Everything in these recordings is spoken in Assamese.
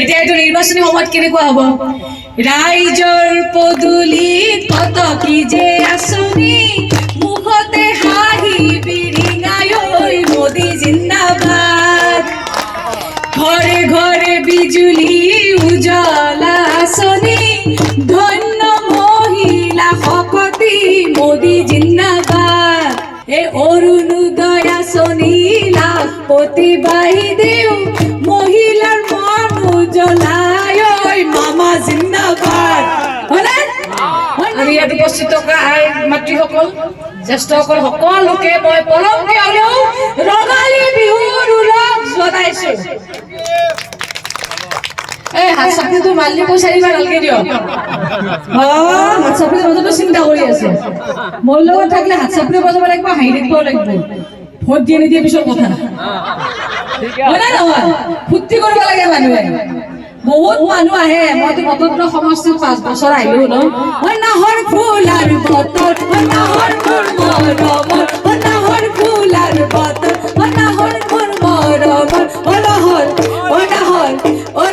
এতিয়া এইটো নিৰ্বাচনী সময়ত কেনেকুৱা হ'ব ৰাইজৰ পদূলিত কত কি যে আঁচনি মুখতে হাঁহি বিৰিঙাই ঐ মোদী জিন্দাবাদ ঘৰে ঘৰে বিজুলী উজলা আঁচনি ধন্য মহিলা শক্তি মোদী জিন্দাবাদ এই অৰুণোদয় আঁচনি লাখপতি বাইদেউ মহিলাৰ মন উজ্বলাই ঐ মামা জিন্দাবাদ আমি ইয়াত উপস্থিত থকা আই মাতৃসকল জ্যেষ্ঠসকল সকলোকে মই পলমকৈ হ'লেও ৰঙালী বিহুৰ উলগ জনাইছো হাত চাপৰিটো মালিক পইচাৰিবা নালাগে দিয়ক হাত চাপৰি বজাব চিন্তা কৰি আছে মোৰ লগত থাকিলে হাত চাপৰি বজাব লাগিব হাঁহি থাকিব লাগিব ভোট দিয়ে নিদিয়ে পিছৰ কথা নহয় ফূৰ্তি কৰিব লাগে মানুহে বহুত মানুহ আহে মইতো মতন্ত্ৰ সমষ্টিত 5 বছৰ আহিলো ন নাহৰ ফুল আৰু বতৰ নাহৰ ফুল মৰমৰ নাহৰ ফুল আৰু বতৰ নাহৰ ফুল মৰমৰ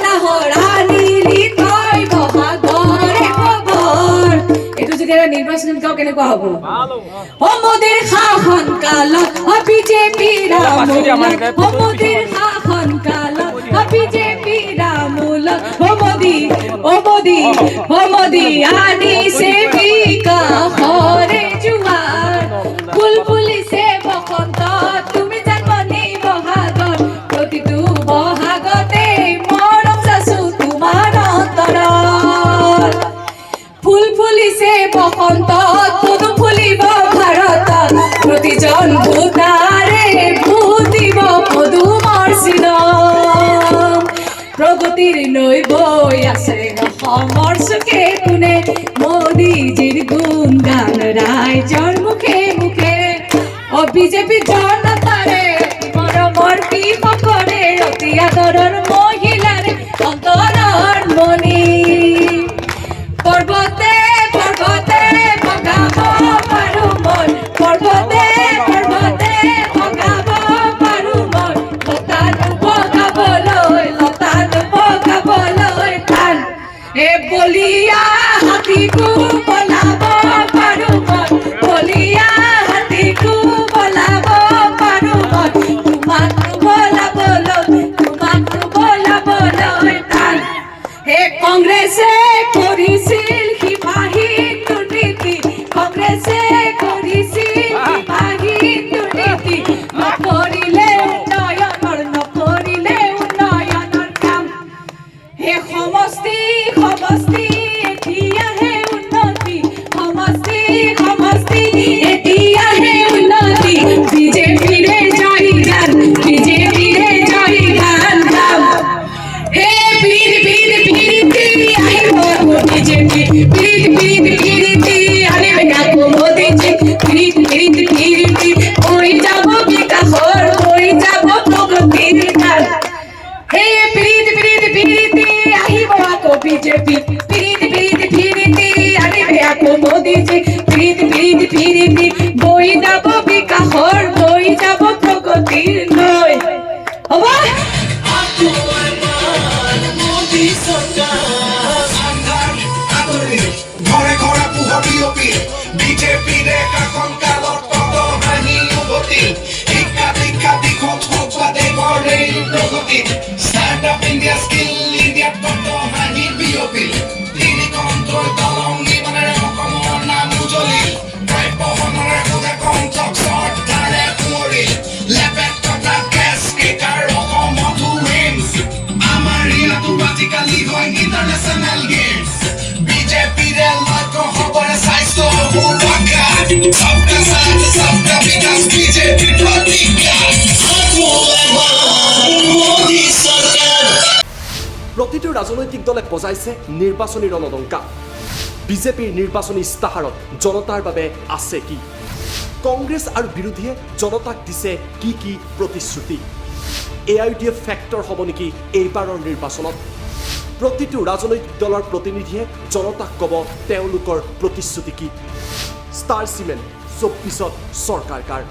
নাহৰ আনিলি তই বহাগৰে খবৰ এইটো যেতিয়া নিৰ্বাচনী গাঁও কেনেকুৱা হ'ব মোদীৰ শাসন কালত বিজেপিৰ মোদীৰ শাসন কালত বিজেপিৰ মোদী আনিছে বিকাশৰে জোৱাৰ ফুল ফুলিছে বসন্ত তুমি জাননি বহাগত প্ৰতিটো বহাগতে মৰম চাচো তোমাৰ অন্তৰত ফুল ফুলিছে বসন্ত পদুম ফুলিব ভাৰত প্ৰতিজন ভোটাৰে ভোট দিব পদুমৰ চিনত প্ৰগতিৰ নৈ বৈ আছে অসমৰ চুকে কোণে মোদীজীৰ গুণ গান ৰাইজৰ মুখে মুখে বিজেপি জনতাৰে মৰমৰ কৃষকৰে অতি আদৰৰ মহিলাৰে অন্তৰৰ মণি পৰ্বতে পৰ্বতে বগাব পাৰো মই পৰ্বতে পৰ্বতে বগাব পাৰো মই লতানো বগাবলৈ টান বলিয়া হাতীকো বলাব পাৰো মই বলিয়া হাতীকো বলাব পাৰো মই তোমাকো বলাবলৈ টান কংগ্ৰেছে কৰিছিল সিপাহী দুৰ্নীতি কংগ্ৰেছে কৰিছিল সিপাহী দুৰ্নীতি নকৰিলে উন্নয়নৰ কাম সমষ্টি এতিয়াহে উন্নতি সমষ্টি এতিয়াহে উন্নতি বিজেপিৰে জয় গান গাম হে বীৰ আহিব বিজেপি বিৰিতি আনিবে আকৌ মোদীজী বিৰিতি হৈ যাব বিকাশৰ হৈ যাব প্ৰগতিৰ গান হে বিৰিতি আহিব আকৌ বিজেপি বিৰিতি আনিবে আকৌ মোদীজী বিৰিতি হৈ যাব বিকাশৰ হৈ যাব প্ৰগতিৰ নৈ হ'ব ঘৰে ঘৰে পোহৰ বিজেপিৰে শাসন কালত হাঁহি উভতি শিক্ষা দীক্ষা দিশত হওক বা দেশৰ ৰেল প্ৰগতি ষ্টাৰ্টআপ ইণ্ডিয়া স্কিল ইণ্ডিয়াত হাঁহি বিয়পি তিনিকন্তৰ দলং নিৰ্মাণেৰে অসমৰ নাম উজলি বহনৰে খোজে কণ্ঠক চৰ্দাৰে কুঁৱৰী লেপেট কটা গেছ কেইটাৰ অসমতো ৰিমছ আমাৰ ইয়াতো আজিকালি হয় ইণ্টাৰনেশ্যনেল গেমছ বিজেপিৰে লক্ষ্য হ'বৰে স্বাস্থ্য সুৰক্ষা सबका साथ सबका विकास बीजेपी प्रतिज्ञा मोदी सरकार প্ৰতিটো ৰাজনৈতিক দলে বজাইছে নিৰ্বাচনী ৰণডংকা বিজেপিৰ নিৰ্বাচনী ইস্তাহাৰত জনতাৰ বাবে আছে কি কংগ্ৰেছ আৰু বিৰোধীয়ে জনতাক দিছে কি প্ৰতিশ্ৰুতি AIUDF ফেক্টৰ হ'ব নেকি এইবাৰৰ নিৰ্বাচনত প্ৰতিটো ৰাজনৈতিক দলৰ প্ৰতিনিধিয়ে জনতাক ক'ব তেওঁলোকৰ প্ৰতিশ্ৰুতি কি ষ্টাৰ চিমেণ্ট 24ত চৰকাৰ কাৰ